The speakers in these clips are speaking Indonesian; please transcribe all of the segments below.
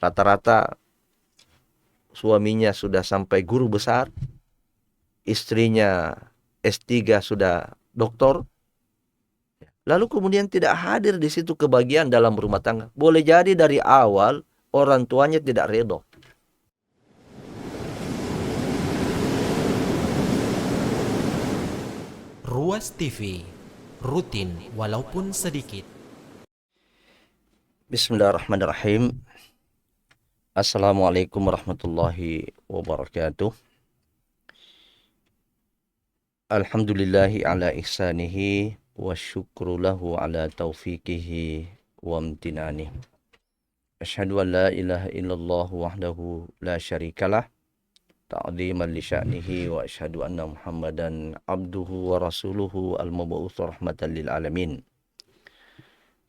Rata-rata suaminya sudah sampai guru besar, istrinya S3 sudah doktor, lalu kemudian tidak hadir di situ kebahagiaan dalam rumah tangga. Boleh jadi dari awal orang tuanya tidak ridho. Ruas TV, rutin walaupun sedikit. Bismillahirrahmanirrahim. Assalamualaikum warahmatullahi wabarakatuh. Alhamdulillahi ala ihsanihi wa syukru lahu ala taufiqihi wa amtinani. Asyhadu an la ilaha illallah wahdahu la syarikalah ta'ziman li sya'nihi wa asyhadu anna Muhammadan abduhu wa rasuluhu al-mab'uts rahmatan lil alamin.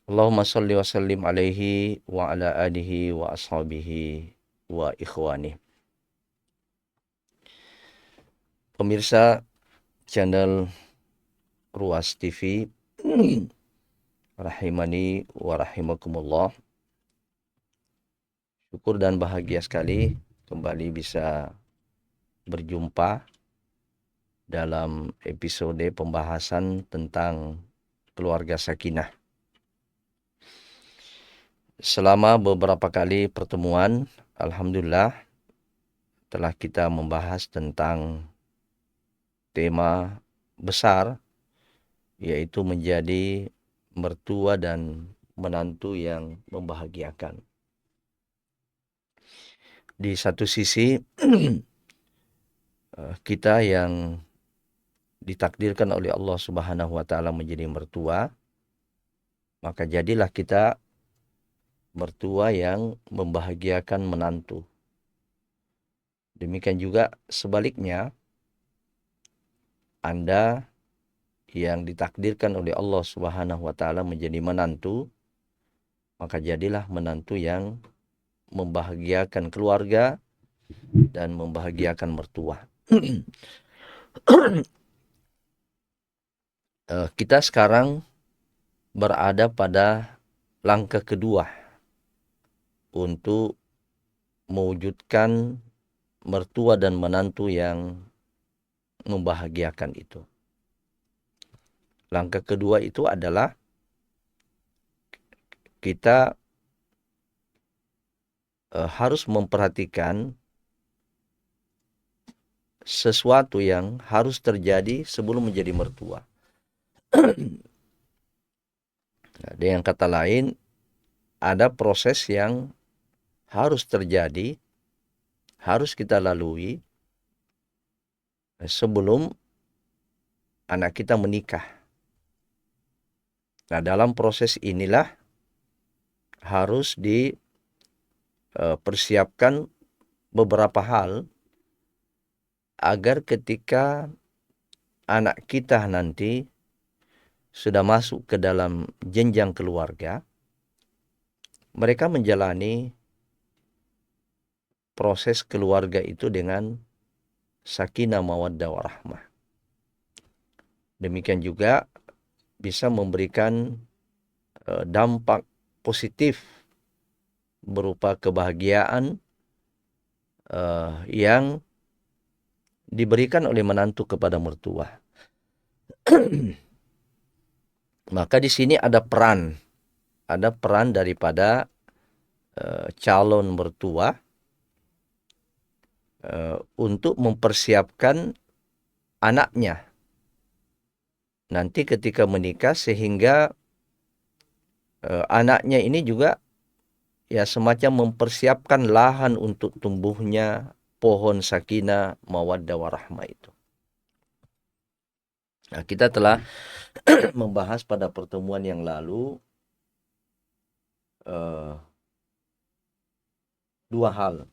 Allahumma shalli wa sallim alaihi wa ala alihi wa ashabihi wa ikhwani. Pemirsa channel Ruas TV rahimani wa rahimakumullah. Syukur dan bahagia sekali kembali bisa berjumpa dalam episode pembahasan tentang keluarga sakinah. Selama beberapa kali pertemuan, alhamdulillah telah kita membahas tentang tema besar, yaitu menjadi mertua dan menantu yang membahagiakan. Di satu sisi kita yang ditakdirkan oleh Allah Subhanahu wa taala menjadi mertua, maka jadilah kita mertua yang membahagiakan menantu. Demikian juga sebaliknya, Anda yang ditakdirkan oleh Allah Subhanahu wa taala menjadi menantu, maka jadilah menantu yang membahagiakan keluarga dan membahagiakan mertua. Kita sekarang berada pada langkah kedua untuk mewujudkan mertua dan menantu yang membahagiakan itu. Langkah kedua itu adalah kita harus memperhatikan sesuatu yang harus terjadi sebelum menjadi mertua. Dengan kata lain, ada proses yang harus terjadi, harus kita lalui sebelum anak kita menikah. Nah, dalam proses inilah harus dipersiapkan beberapa hal agar ketika anak kita nanti sudah masuk ke dalam jenjang keluarga, mereka menjalani proses keluarga itu dengan sakinah mawaddah warahmah. Demikian juga bisa memberikan dampak positif berupa kebahagiaan yang diberikan oleh menantu kepada mertua. Maka di sini ada peran daripada calon mertua untuk mempersiapkan anaknya nanti ketika menikah, sehingga anaknya ini juga ya semacam mempersiapkan lahan untuk tumbuhnya pohon sakinah mawaddah warahmah itu. Nah, kita telah membahas pada pertemuan yang lalu dua hal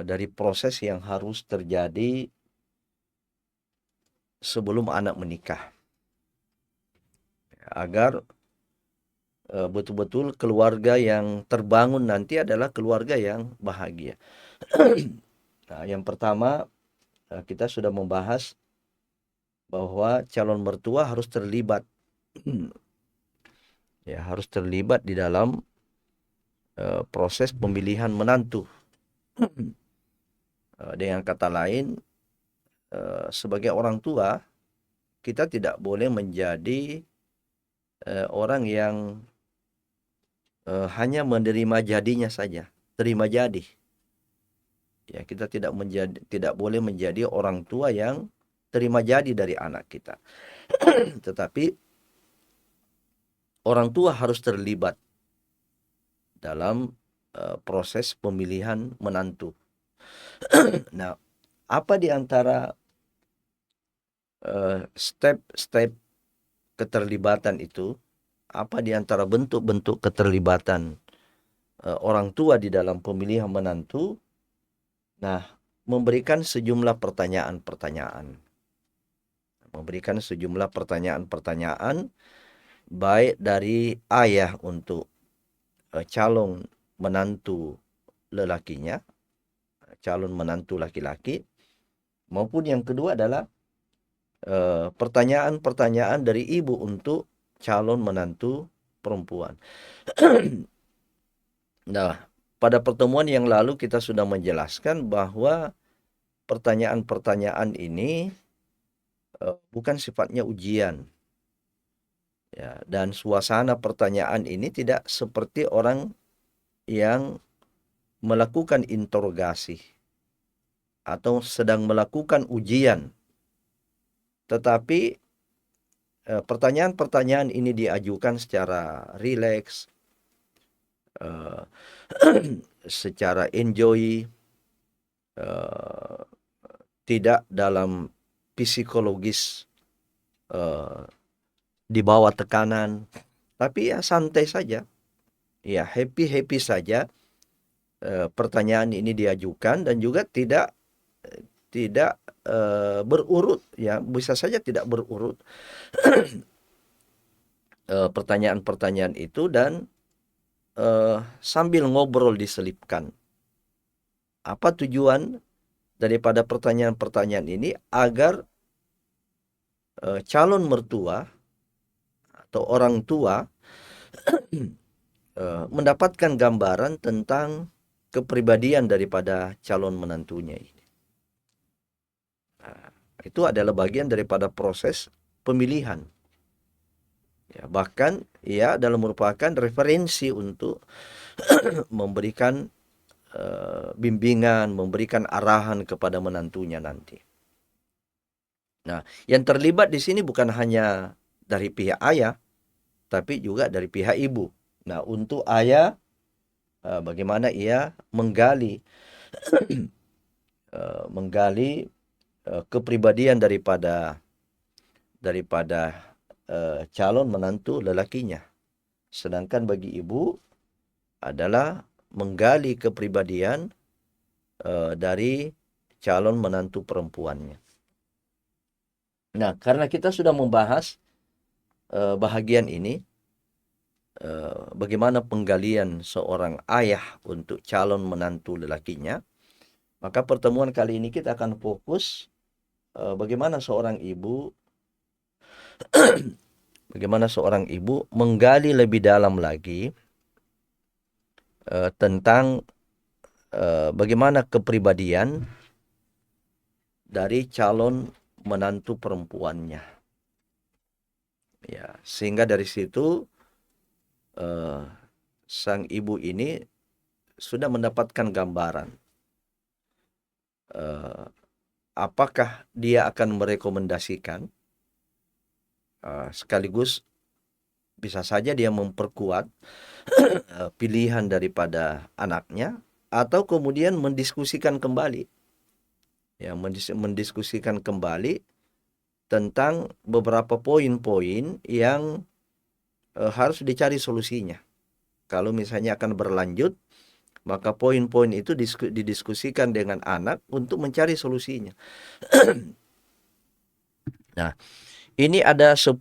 dari proses yang harus terjadi sebelum anak menikah, agar betul-betul keluarga yang terbangun nanti adalah keluarga yang bahagia. Nah, yang pertama, kita sudah membahas bahwa calon mertua harus terlibat ya harus terlibat di dalam proses pemilihan menantu. Dengan kata lain, sebagai orang tua kita tidak boleh menjadi orang yang hanya menerima jadinya saja, terima jadi. Ya, kita tidak boleh menjadi orang tua yang terima jadi dari anak kita. Tetapi orang tua harus terlibat dalam proses pemilihan menantu. Nah, apa di antara step-step keterlibatan itu? Apa di antara bentuk-bentuk keterlibatan orang tua di dalam pemilihan menantu? Nah, memberikan sejumlah pertanyaan-pertanyaan. Memberikan sejumlah pertanyaan-pertanyaan baik dari ayah untuk calon menantu lelakinya, calon menantu laki-laki, maupun yang kedua adalah pertanyaan-pertanyaan dari ibu untuk calon menantu perempuan. Nah, pada pertemuan yang lalu kita sudah menjelaskan bahwa pertanyaan-pertanyaan ini bukan sifatnya ujian. Ya, dan suasana pertanyaan ini tidak seperti orang yang melakukan interogasi atau sedang melakukan ujian. Tetapi pertanyaan-pertanyaan ini diajukan secara rileks, secara enjoy, tidak dalam psikologis di bawah tekanan, tapi ya santai saja, ya happy saja. Pertanyaan ini diajukan dan juga tidak berurut, ya bisa saja tidak berurut pertanyaan-pertanyaan itu, dan sambil ngobrol diselipkan. Apa tujuan daripada pertanyaan-pertanyaan ini? Agar calon mertua atau orang tua mendapatkan gambaran tentang kepribadian daripada calon menantunya ini. Nah, itu adalah bagian daripada proses pemilihan. Ya, bahkan ia adalah merupakan referensi untuk memberikan bimbingan, memberikan arahan kepada menantunya nanti. Nah, yang terlibat di sini bukan hanya dari pihak ayah, tapi juga dari pihak ibu. Nah, untuk ayah, bagaimana ia menggali kepribadian daripada calon menantu lelakinya. Sedangkan bagi ibu adalah menggali kepribadian dari calon menantu perempuannya. Nah, karena kita sudah membahas bahagian ini, bagaimana penggalian seorang ayah untuk calon menantu lelakinya, maka pertemuan kali ini kita akan fokus bagaimana seorang ibu menggali lebih dalam lagi tentang bagaimana kepribadian dari calon menantu perempuannya. Ya, sehingga dari situ sang ibu ini sudah mendapatkan gambaran apakah dia akan merekomendasikan, sekaligus bisa saja dia memperkuat pilihan daripada anaknya, atau kemudian mendiskusikan kembali, ya mendiskusikan kembali tentang beberapa poin-poin yang harus dicari solusinya. Kalau misalnya akan berlanjut, maka poin-poin itu didiskusikan dengan anak untuk mencari solusinya. Nah, ini ada 10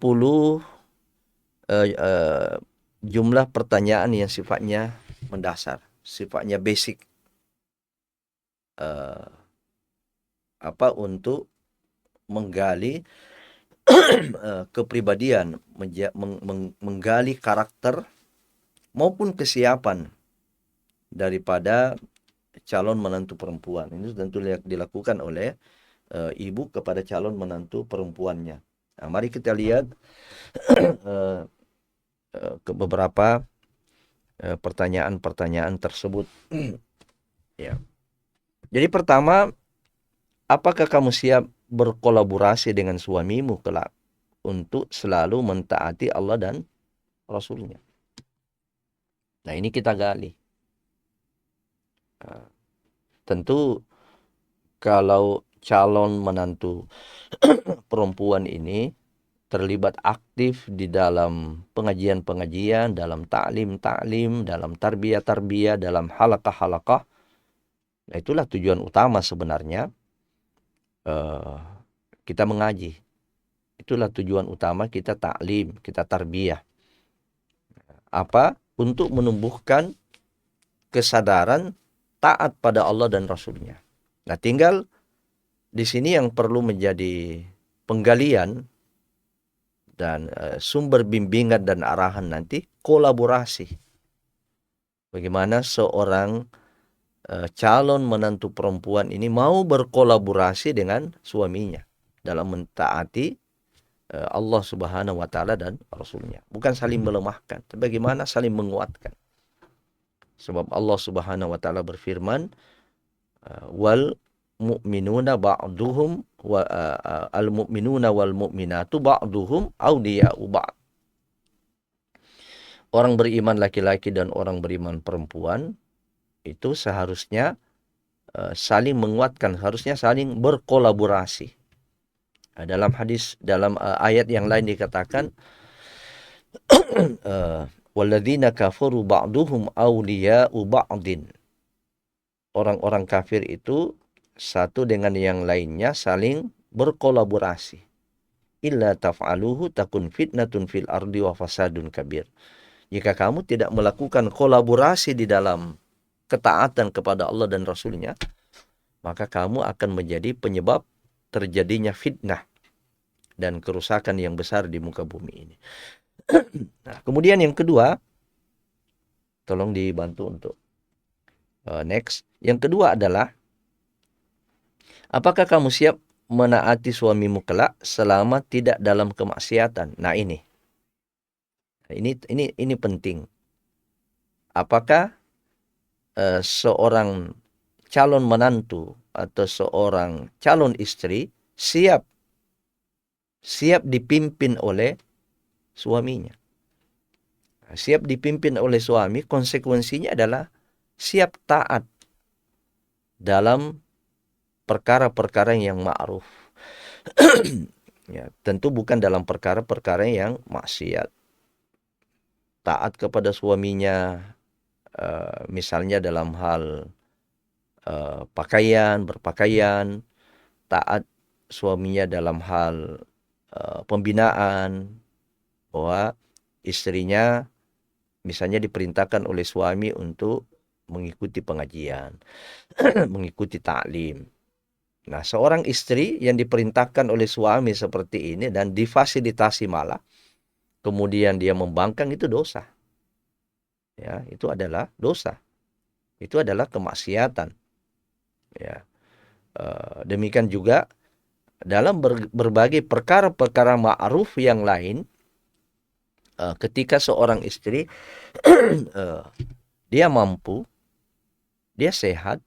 jumlah pertanyaan yang sifatnya mendasar, sifatnya basic, untuk menggali kepribadian, menggali karakter maupun kesiapan daripada calon menantu perempuan. Ini tentu dilakukan oleh ibu kepada calon menantu perempuannya. Nah, mari kita lihat ke beberapa pertanyaan-pertanyaan tersebut. Ya. Jadi pertama, apakah kamu siap berkolaborasi dengan suamimu kelak untuk selalu mentaati Allah dan Rasulnya? Nah, ini kita gali. Tentu kalau calon menantu perempuan ini terlibat aktif di dalam pengajian-pengajian, dalam taklim-taklim, dalam tarbiyah-tarbiyah, dalam halaqah-halaqah, nah itulah tujuan utama sebenarnya kita mengaji. Itulah tujuan utama kita taklim, kita tarbiyah. Apa? Untuk menumbuhkan kesadaran taat pada Allah dan Rasulnya. Nah, tinggal di sini yang perlu menjadi penggalian dan sumber bimbingan dan arahan nanti kolaborasi. Bagaimana seorang calon menantu perempuan ini mau berkolaborasi dengan suaminya dalam mentaati Allah Subhanahu wa taala dan Rasulnya. Bukan saling melemahkan, tapi bagaimana saling menguatkan. Sebab Allah Subhanahu wa taala berfirman, wal mu'minuna ba'duhum wa al mu'minuna wal mu'minatu ba'duhum awliya'u ba'd. Orang beriman laki-laki dan orang beriman perempuan itu seharusnya saling menguatkan, harusnya saling berkolaborasi. Dalam hadis, dalam ayat yang lain dikatakan walladzina kafaru ba'duhum awliya'u ba'din. Orang-orang kafir itu satu dengan yang lainnya saling berkolaborasi. Illa taf'aluhu takun fitnatun fil ardi wa fasadun kabir. Jika kamu tidak melakukan kolaborasi di dalam ketaatan kepada Allah dan Rasulnya, maka kamu akan menjadi penyebab terjadinya fitnah dan kerusakan yang besar di muka bumi ini. Nah, kemudian yang kedua, tolong dibantu untuk next. Yang kedua adalah, apakah kamu siap menaati suamimu kelak selama tidak dalam kemaksiatan? Nah, ini penting. Apakah seorang calon menantu atau seorang calon istri siap dipimpin oleh suaminya? Siap dipimpin oleh suami, konsekuensinya adalah siap taat dalam perkara-perkara yang ma'ruf. Ya, tentu bukan dalam perkara-perkara yang maksiat. Taat kepada suaminya, misalnya dalam hal berpakaian, taat suaminya dalam hal pembinaan, bahwa istrinya misalnya diperintahkan oleh suami untuk mengikuti pengajian, mengikuti taklim. Nah, seorang istri yang diperintahkan oleh suami seperti ini dan difasilitasi malah, kemudian dia membangkang, itu dosa. Ya, itu adalah dosa. Itu adalah kemaksiatan. Ya. Demikian juga dalam berbagai perkara-perkara ma'ruf yang lain, ketika seorang istri dia mampu, dia sehat,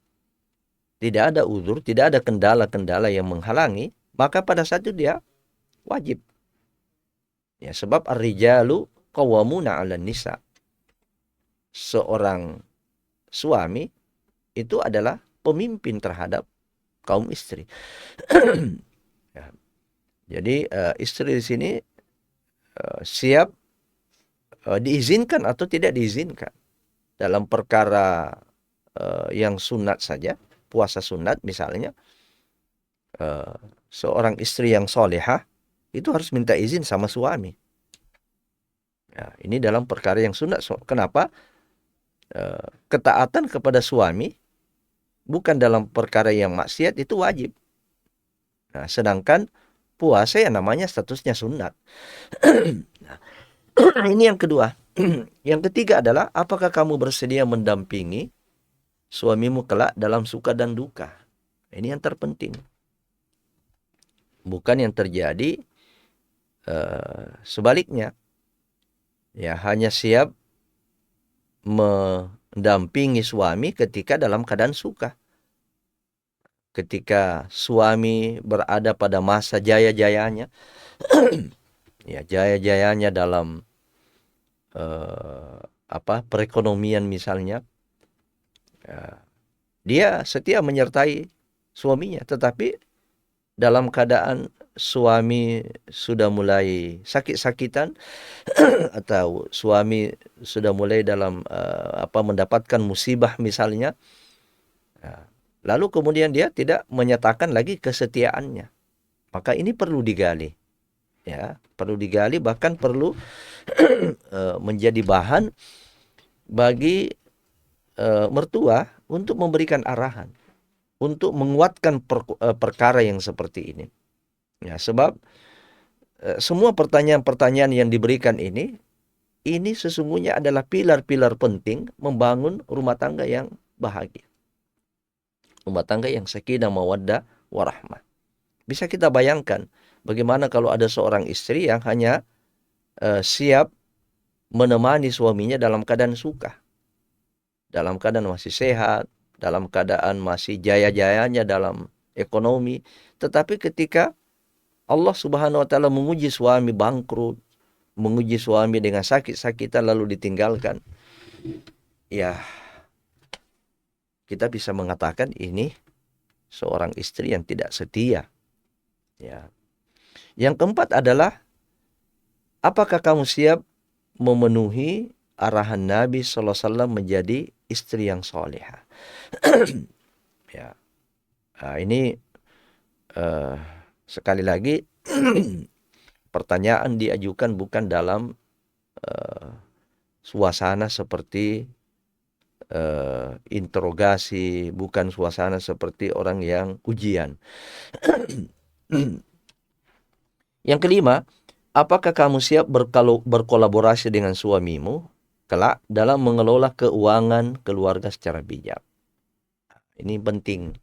tidak ada uzur, tidak ada kendala-kendala yang menghalangi, maka pada saat itu dia wajib. Ya, sebab ar-rijalu qawwamuna 'alan nisa. Seorang suami itu adalah pemimpin terhadap kaum istri. Ya. Jadi istri di sini siap diizinkan atau tidak diizinkan dalam perkara yang sunat saja, puasa sunat misalnya, seorang istri yang solehah itu harus minta izin sama suami. Ya, ini dalam perkara yang sunat. Kenapa? Ketaatan kepada suami bukan dalam perkara yang maksiat itu wajib. Nah, sedangkan puasa ya namanya statusnya sunat. Nah, ini yang kedua. Yang ketiga adalah, apakah kamu bersedia mendampingi suamimu kelak dalam suka dan duka? Ini yang terpenting. Bukan yang terjadi sebaliknya. Ya, hanya siap mendampingi suami ketika dalam keadaan suka. Ketika suami berada pada masa jaya-jayanya, ya jaya-jayanya dalam perekonomian misalnya, ya, dia setia menyertai suaminya. Tetapi dalam keadaan suami sudah mulai sakit-sakitan atau suami sudah mulai dalam mendapatkan musibah misalnya, ya, lalu kemudian dia tidak menyatakan lagi kesetiaannya, maka ini perlu digali, ya, perlu digali, bahkan perlu menjadi bahan bagi mertua untuk memberikan arahan, untuk menguatkan perkara yang seperti ini. Ya, sebab semua pertanyaan-pertanyaan yang diberikan ini sesungguhnya adalah pilar-pilar penting membangun rumah tangga yang bahagia. Rumah tangga yang sakinah, mawaddah, warahmah. Bisa kita bayangkan bagaimana kalau ada seorang istri yang hanya siap menemani suaminya dalam keadaan suka, dalam keadaan masih sehat, dalam keadaan masih jaya-jayanya dalam ekonomi. Tetapi ketika Allah Subhanahu wa taala menguji suami bangkrut, menguji suami dengan sakit-sakitan lalu ditinggalkan, ya kita bisa mengatakan ini seorang istri yang tidak setia. Ya. Yang keempat adalah, apakah kamu siap memenuhi arahan Nabi sallallahu alaihi wasallam menjadi istri yang salihah? Ya. Nah, ini sekali lagi pertanyaan diajukan bukan dalam suasana seperti interogasi, bukan suasana seperti orang yang ujian. Yang kelima, apakah kamu siap berkolaborasi dengan suamimu kelak dalam mengelola keuangan keluarga secara bijak? Ini penting,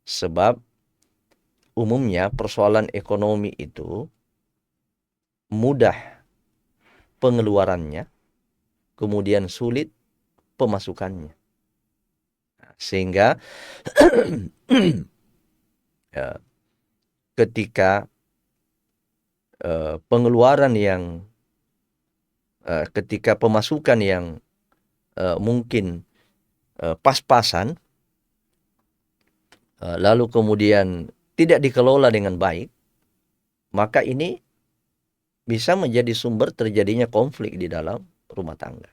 sebab umumnya persoalan ekonomi itu mudah pengeluarannya, kemudian sulit pemasukannya. Sehingga ya, ketika pengeluaran yang ketika pemasukan yang mungkin pas-pasan, lalu kemudian tidak dikelola dengan baik, maka ini bisa menjadi sumber terjadinya konflik di dalam rumah tangga.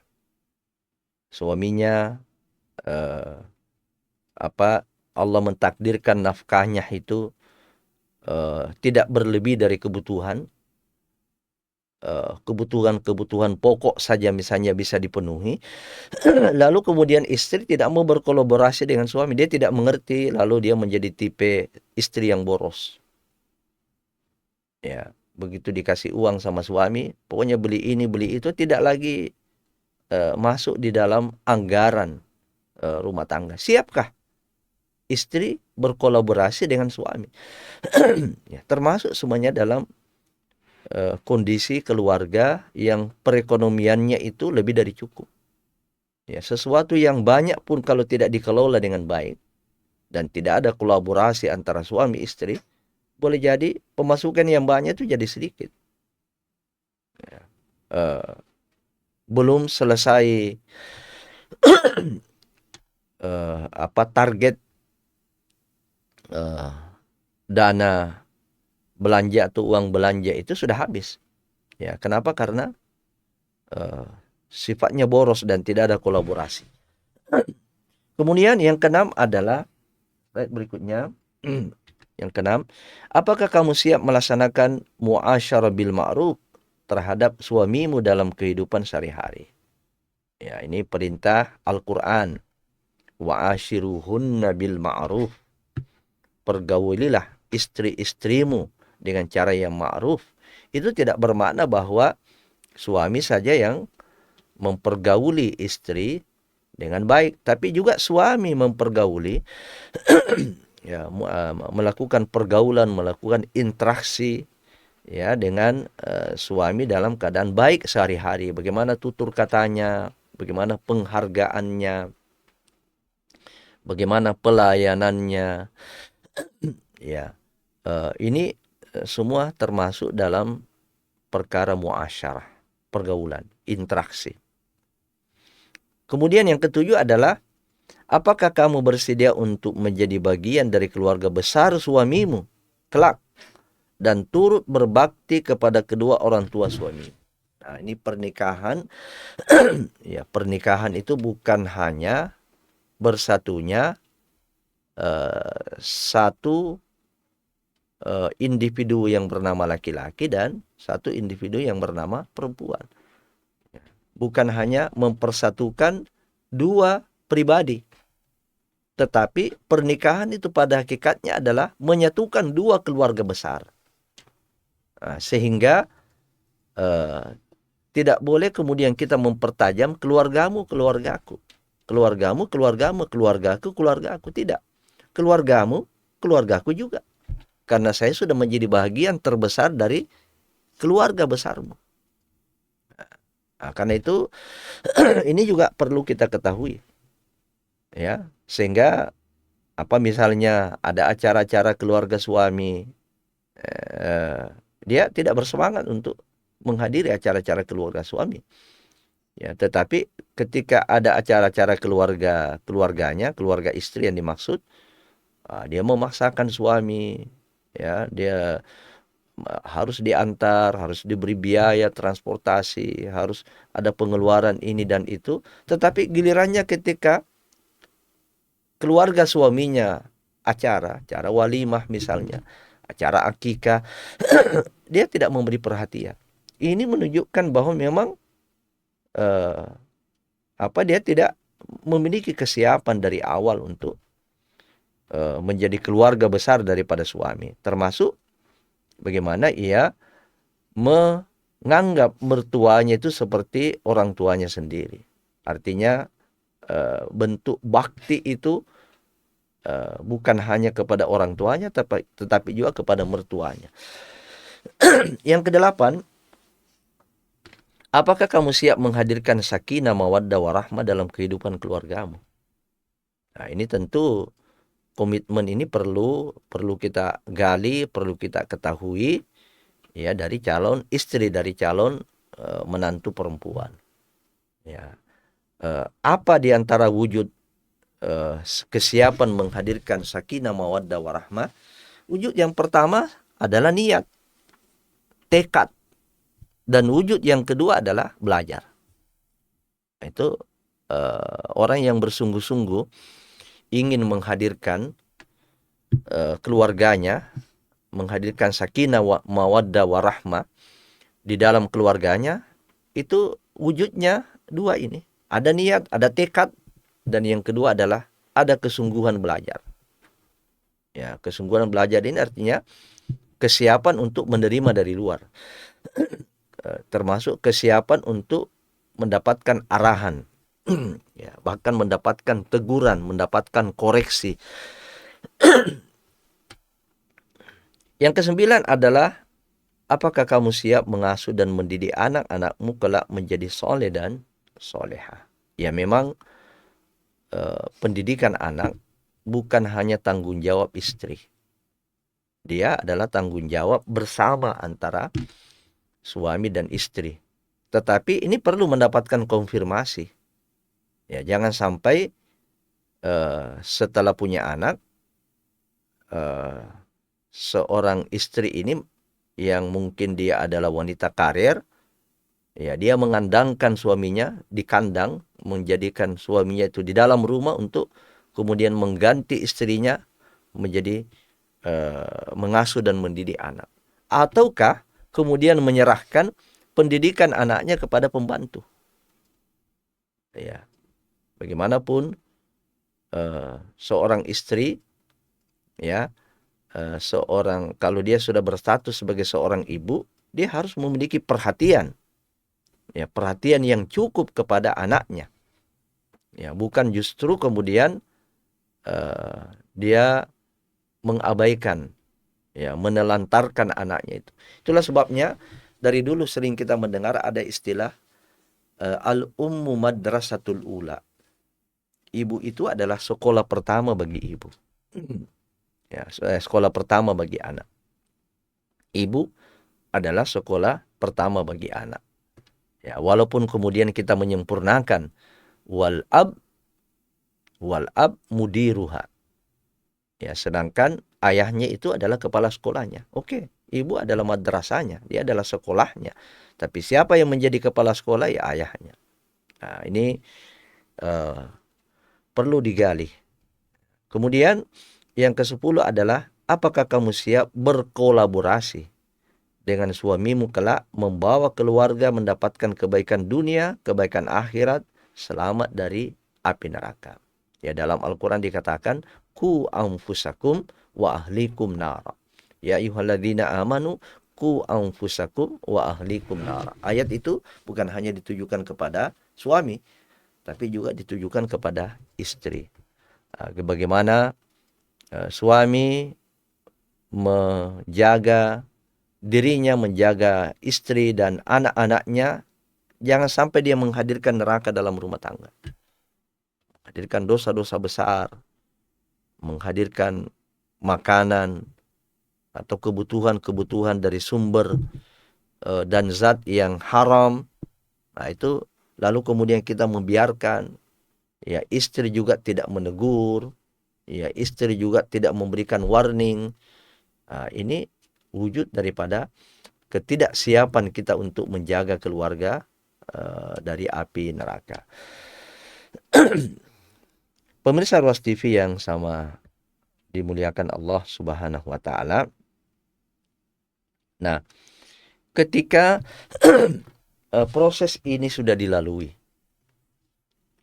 Suaminya Allah mentakdirkan nafkahnya itu tidak berlebih dari kebutuhan, kebutuhan pokok saja misalnya bisa dipenuhi. Lalu kemudian istri tidak mau berkolaborasi dengan suami, dia tidak mengerti, lalu dia menjadi tipe istri yang boros. Ya, begitu dikasih uang sama suami, pokoknya beli ini beli itu, tidak lagi masuk di dalam anggaran rumah tangga. Siapkah istri berkolaborasi dengan suami? Ya, termasuk semuanya dalam kondisi keluarga yang perekonomiannya itu lebih dari cukup. Ya, sesuatu yang banyak pun kalau tidak dikelola dengan baik dan tidak ada kolaborasi antara suami istri, boleh jadi pemasukan yang banyak itu jadi sedikit. Ya, belum selesai target dana belanja atau uang belanja itu sudah habis. Ya, kenapa? Karena sifatnya boros dan tidak ada kolaborasi. Kemudian yang keenam adalah, slide berikutnya. Yang keenam, apakah kamu siap melaksanakan muasyarah bil ma'ruf terhadap suamimu dalam kehidupan sehari-hari? Ya, ini perintah Al-Quran. Wa'ashiruhunna bil ma'ruf. Pergaulilah istri-istrimu dengan cara yang ma'ruf, itu tidak bermakna bahwa suami saja yang mempergauli istri dengan baik, tapi juga suami mempergauli, ya, melakukan pergaulan, melakukan interaksi, ya, dengan suami dalam keadaan baik sehari-hari. Bagaimana tutur katanya, bagaimana penghargaannya, bagaimana pelayanannya, ya. Ini semua termasuk dalam perkara muasyarah, pergaulan, interaksi. Kemudian yang ketujuh adalah, apakah kamu bersedia untuk menjadi bagian dari keluarga besar suamimu kelak dan turut berbakti kepada kedua orang tua suami? Nah, ini pernikahan, ya, pernikahan itu bukan hanya bersatunya satu individu yang bernama laki-laki dan satu individu yang bernama perempuan. Bukan hanya mempersatukan dua pribadi, tetapi pernikahan itu pada hakikatnya adalah menyatukan dua keluarga besar. Nah, sehingga tidak boleh kemudian kita mempertajam keluargamu, keluargaku. Keluargamu, keluargamu, keluargaku, keluargaku. Tidak. Keluargamu, keluargaku juga. Karena saya sudah menjadi bagian terbesar dari keluarga besarmu. Nah, karena itu ini juga perlu kita ketahui, ya, sehingga misalnya ada acara-acara keluarga suami, dia tidak bersemangat untuk menghadiri acara-acara keluarga suami, ya, tetapi ketika ada acara-acara keluarganya, keluarga istri yang dimaksud, dia memaksakan suami, ya, dia harus diantar, harus diberi biaya transportasi, harus ada pengeluaran ini dan itu. Tetapi gilirannya ketika keluarga suaminya acara walimah misalnya, acara akikah, dia tidak memberi perhatian. Ini menunjukkan bahwa memang dia tidak memiliki kesiapan dari awal untuk menjadi keluarga besar daripada suami, termasuk bagaimana ia menganggap mertuanya itu seperti orang tuanya sendiri. Artinya bentuk bakti itu bukan hanya kepada orang tuanya, tetapi juga kepada mertuanya. Yang kedelapan, apakah kamu siap menghadirkan sakinah, mawaddah, warahmah dalam kehidupan keluargamu? Nah, ini tentu komitmen ini perlu kita gali, perlu kita ketahui, ya, dari calon istri, dari calon menantu perempuan. Ya, apa di antara wujud kesiapan menghadirkan sakinah, mawaddah, warahmah? Wujud yang pertama adalah niat, tekad, dan wujud yang kedua adalah belajar. Itu orang yang bersungguh-sungguh ingin menghadirkan keluarganya, menghadirkan sakinah, mawaddah, warahmah di dalam keluarganya, itu wujudnya dua ini. Ada niat, ada tekad, dan yang kedua adalah ada kesungguhan belajar. Ya, kesungguhan belajar ini artinya kesiapan untuk menerima dari luar, termasuk kesiapan untuk mendapatkan arahan, ya, bahkan mendapatkan teguran, mendapatkan koreksi. Yang kesembilan adalah, apakah kamu siap mengasuh dan mendidik anak-anakmu kelak menjadi soleh dan soleha? Ya, memang pendidikan anak bukan hanya tanggung jawab istri. Dia adalah tanggung jawab bersama antara suami dan istri. Tetapi ini perlu mendapatkan konfirmasi. Ya, jangan sampai setelah punya anak, seorang istri ini yang mungkin dia adalah wanita karir, ya, dia mengandangkan suaminya di kandang, menjadikan suaminya itu di dalam rumah untuk kemudian mengganti istrinya menjadi mengasuh dan mendidik anak. Ataukah kemudian menyerahkan pendidikan anaknya kepada pembantu. Ya, bagaimanapun seorang istri, ya, kalau dia sudah berstatus sebagai seorang ibu, dia harus memiliki perhatian, ya, perhatian yang cukup kepada anaknya. Ya, bukan justru kemudian dia mengabaikan, ya, menelantarkan anaknya itu. Itulah sebabnya dari dulu sering kita mendengar ada istilah al-ummu madrasatul ula. Ibu itu adalah sekolah pertama bagi ibu. Ya, sekolah pertama bagi anak. Ibu adalah sekolah pertama bagi anak. Ya, walaupun kemudian kita menyempurnakan wal ab mudiruha. Ya, sedangkan ayahnya itu adalah kepala sekolahnya. Oke, ibu adalah madrasahnya, dia adalah sekolahnya. Tapi siapa yang menjadi kepala sekolah? Ya ayahnya. Nah, ini perlu digali. Kemudian yang ke-10 adalah apakah kamu siap berkolaborasi dengan suamimu kelak membawa keluarga mendapatkan kebaikan dunia, kebaikan akhirat, selamat dari api neraka. Ya, dalam Al-Quran dikatakan, ku anfusakum wa ahlikum nara. Ya ayyuhalladzina amanu, ku anfusakum wa ahlikum nara. Ayat itu bukan hanya ditujukan kepada suami, tapi juga ditujukan kepada istri. Bagaimana suami menjaga dirinya, menjaga istri dan anak-anaknya, jangan sampai dia menghadirkan neraka dalam rumah tangga. Menghadirkan dosa-dosa besar, menghadirkan makanan atau kebutuhan-kebutuhan dari sumber dan zat yang haram. Nah, itu lalu kemudian kita membiarkan, ya, istri juga tidak menegur, ya, istri juga tidak memberikan warning. Nah, ini wujud daripada ketidaksiapan kita untuk menjaga keluarga dari api neraka. Pemirsa Ruas TV yang sama dimuliakan Allah Subhanahu wa taala. Nah, ketika proses ini sudah dilalui,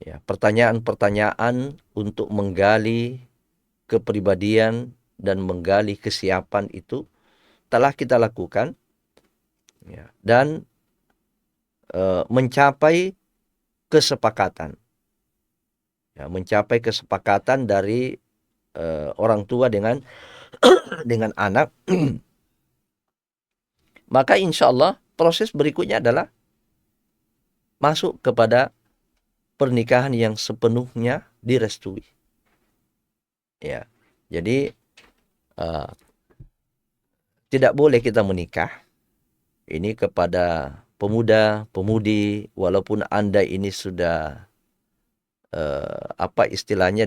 ya, pertanyaan-pertanyaan untuk menggali kepribadian dan menggali kesiapan itu telah kita lakukan, ya, dan mencapai kesepakatan, ya, mencapai kesepakatan dari orang tua dengan dengan anak. Maka insya Allah proses berikutnya adalah masuk kepada pernikahan yang sepenuhnya direstui. Ya, jadi tidak boleh kita menikah ini kepada pemuda-pemudi, walaupun Anda ini sudah apa istilahnya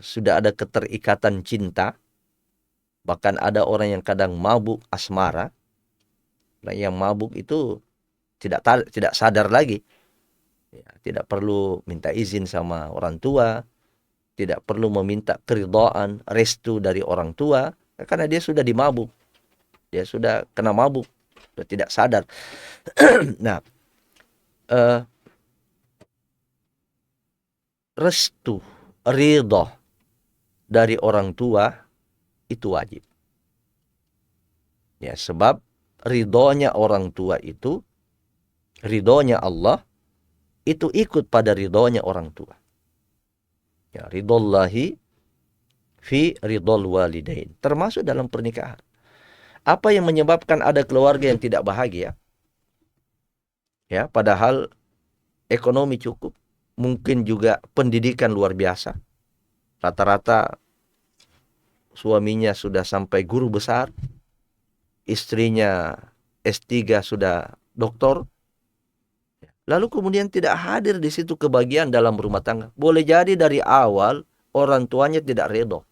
sudah ada keterikatan cinta, bahkan ada orang yang kadang mabuk asmara. Nah, yang mabuk itu tidak sadar lagi, ya, tidak perlu minta izin sama orang tua, tidak perlu meminta keridhaan, restu dari orang tua, karena dia sudah dimabuk, dia sudah kena mabuk, sudah tidak sadar. Nah, restu, ridho dari orang tua itu wajib. Ya, sebab ridhonya orang tua itu, ridhonya Allah itu ikut pada ridhonya orang tua. Ya, ridhollahi fi ridhol walidain, termasuk dalam pernikahan. Apa yang menyebabkan ada keluarga yang tidak bahagia? Ya, padahal ekonomi cukup, mungkin juga pendidikan luar biasa. Rata-rata suaminya sudah sampai guru besar, istrinya S3 sudah doktor. Lalu kemudian tidak hadir di situ kebahagiaan dalam rumah tangga. Boleh jadi dari awal orang tuanya tidak ridho,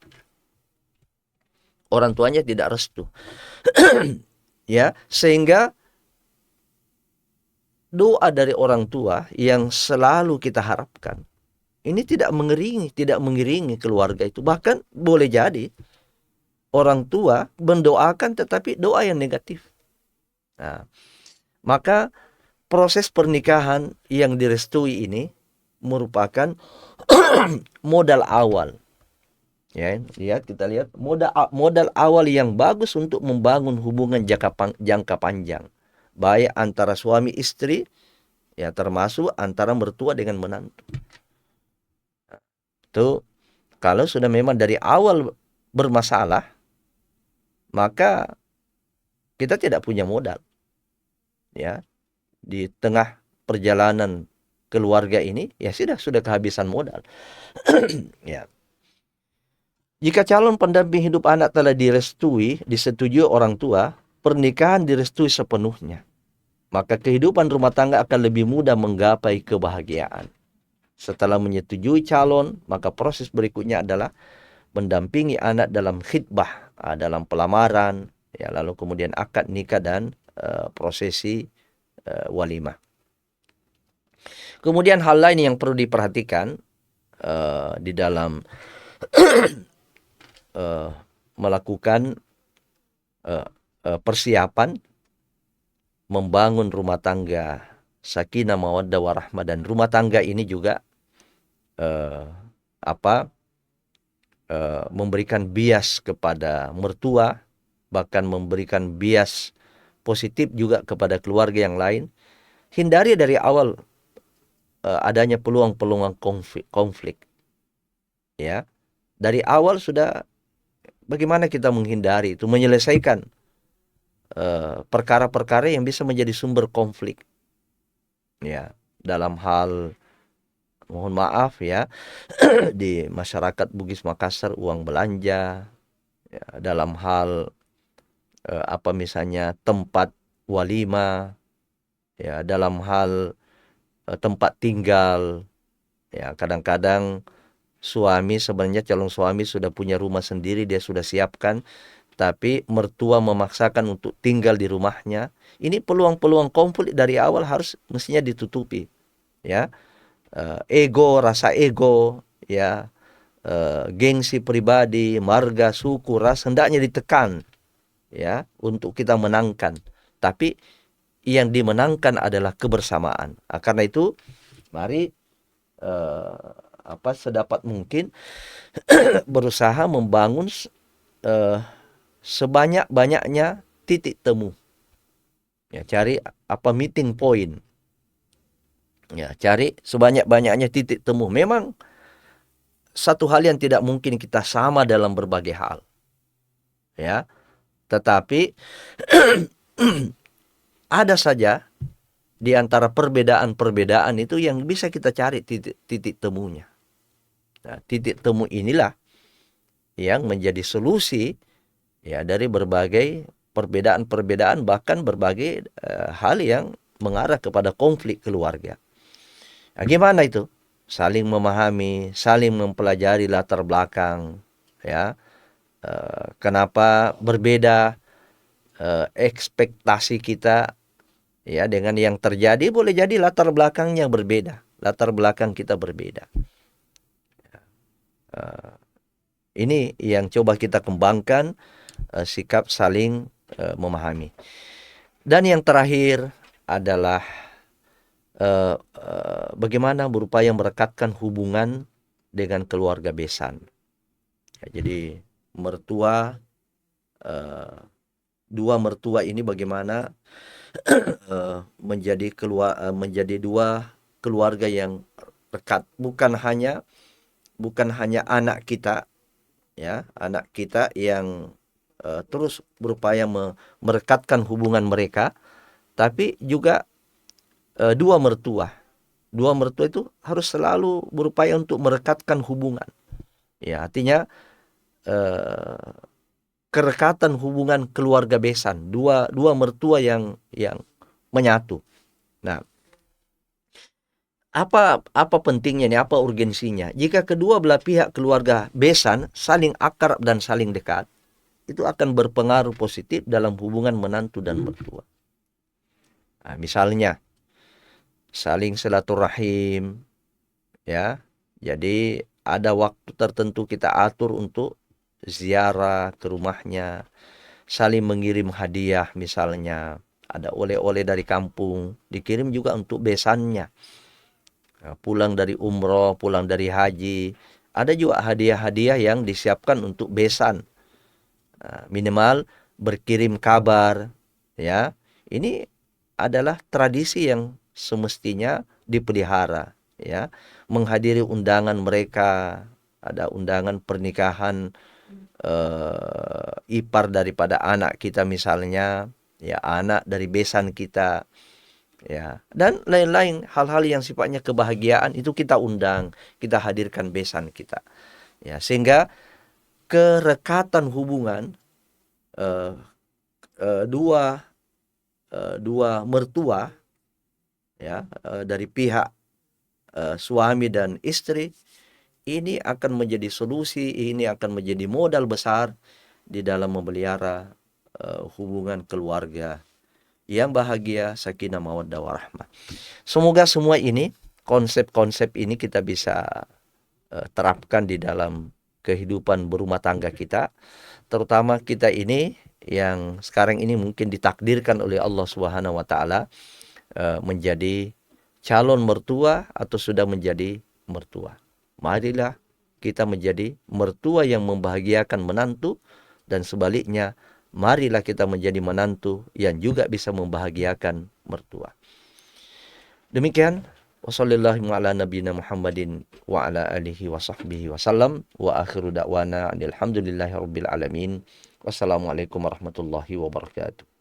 orang tuanya tidak restu. Ya, sehingga doa dari orang tua yang selalu kita harapkan ini tidak mengiringi keluarga itu. Bahkan boleh jadi orang tua mendoakan tetapi doa yang negatif. Nah, maka proses pernikahan yang direstui ini merupakan modal awal Ya, kita lihat modal awal yang bagus untuk membangun hubungan jangka panjang, baik antara suami istri, ya termasuk antara mertua dengan menantu. Itu kalau sudah memang dari awal bermasalah, maka kita tidak punya modal. Ya, di tengah perjalanan keluarga ini, ya sudah kehabisan modal. Ya. Jika calon pendamping hidup anak telah disetujui orang tua, pernikahan direstui sepenuhnya, maka kehidupan rumah tangga akan lebih mudah menggapai kebahagiaan. Setelah menyetujui calon, maka proses berikutnya adalah mendampingi anak dalam khitbah, dalam pelamaran, ya, lalu kemudian akad nikah dan prosesi walimah. Kemudian hal lain yang perlu diperhatikan di dalam melakukan persiapan membangun rumah tangga sakinah mawaddah warahmah, dan rumah tangga ini juga memberikan bias kepada mertua, bahkan memberikan bias positif juga kepada keluarga yang lain. Hindari dari awal adanya peluang-peluang konflik. Ya, dari awal sudah bagaimana kita menghindari itu, menyelesaikan perkara-perkara yang bisa menjadi sumber konflik. Ya, dalam hal, mohon maaf ya, di masyarakat Bugis Makassar, uang belanja, ya, dalam hal misalnya tempat walima, ya, dalam hal tempat tinggal, ya, kadang-kadang sebenarnya calon suami sudah punya rumah sendiri, dia sudah siapkan, tapi mertua memaksakan untuk tinggal di rumahnya. Ini peluang-peluang konflik dari awal harus mestinya ditutupi, ya. Rasa ego, ya, gengsi pribadi, marga, suku, ras hendaknya ditekan, ya, untuk kita menangkan. Tapi yang dimenangkan adalah kebersamaan. Karena itu, mari sedapat mungkin berusaha membangun sebanyak-banyaknya titik temu. Ya, cari meeting point. Ya, cari sebanyak-banyaknya titik temu. Memang satu hal yang tidak mungkin kita sama dalam berbagai hal. Ya, tetapi ada saja di antara perbedaan-perbedaan itu yang bisa kita cari titik temunya. Nah, titik temu inilah yang menjadi solusi, ya, dari berbagai perbedaan-perbedaan, bahkan berbagai hal yang mengarah kepada konflik keluarga. Nah, gimana itu? Saling memahami, saling mempelajari latar belakang, ya. Kenapa berbeda ekspektasi kita, ya, dengan yang terjadi. Boleh jadi latar belakangnya berbeda, latar belakang kita berbeda. Ini yang coba kita kembangkan, sikap saling memahami. Dan yang terakhir adalah bagaimana berupaya merekatkan hubungan dengan keluarga besan. Ya, jadi mertua, dua mertua ini bagaimana menjadi dua keluarga yang dekat, bukan hanya anak kita, ya, anak kita yang terus berupaya merekatkan hubungan mereka, tapi juga dua mertua itu harus selalu berupaya untuk merekatkan hubungan. Ya, artinya kerekatan hubungan keluarga besan, dua mertua yang menyatu. Nah, apa pentingnya nih, apa urgensinya? Jika kedua belah pihak keluarga besan saling akrab dan saling dekat, itu akan berpengaruh positif dalam hubungan menantu dan mertua. Nah, misalnya saling silaturahim, ya. Jadi ada waktu tertentu kita atur untuk ziarah ke rumahnya, saling mengirim hadiah, misalnya ada oleh-oleh dari kampung dikirim juga untuk besannya. Pulang dari umroh, pulang dari haji, Ada juga hadiah-hadiah yang disiapkan untuk besan. Minimal berkirim kabar, ya. Ini adalah tradisi yang semestinya dipelihara, ya. Menghadiri undangan mereka, ada undangan pernikahan ipar daripada anak kita misalnya, ya, anak dari besan kita, ya, dan lain-lain hal-hal yang sifatnya kebahagiaan itu kita undang, kita hadirkan besan kita, ya, sehingga kerekatan hubungan uh, dua dua mertua, ya, dari pihak suami dan istri ini akan menjadi solusi, ini akan menjadi modal besar di dalam memelihara hubungan keluarga yang bahagia, sakinah mawaddah warahmah. Semoga semua ini, konsep-konsep ini kita bisa terapkan di dalam kehidupan berumah tangga kita, terutama kita ini yang sekarang ini mungkin ditakdirkan oleh Allah Subhanahu wa taala menjadi calon mertua atau sudah menjadi mertua. Marilah kita menjadi mertua yang membahagiakan menantu, dan sebaliknya, marilah kita menjadi menantu yang juga bisa membahagiakan mertua. Demikian, wassalamualaikum ala nabiyina Muhammadin wa ala alihi wa sahbihi wasallam, wa akhiru da'wana alhamdulillahi rabbil alamin. Wassalamualaikum warahmatullahi wabarakatuh.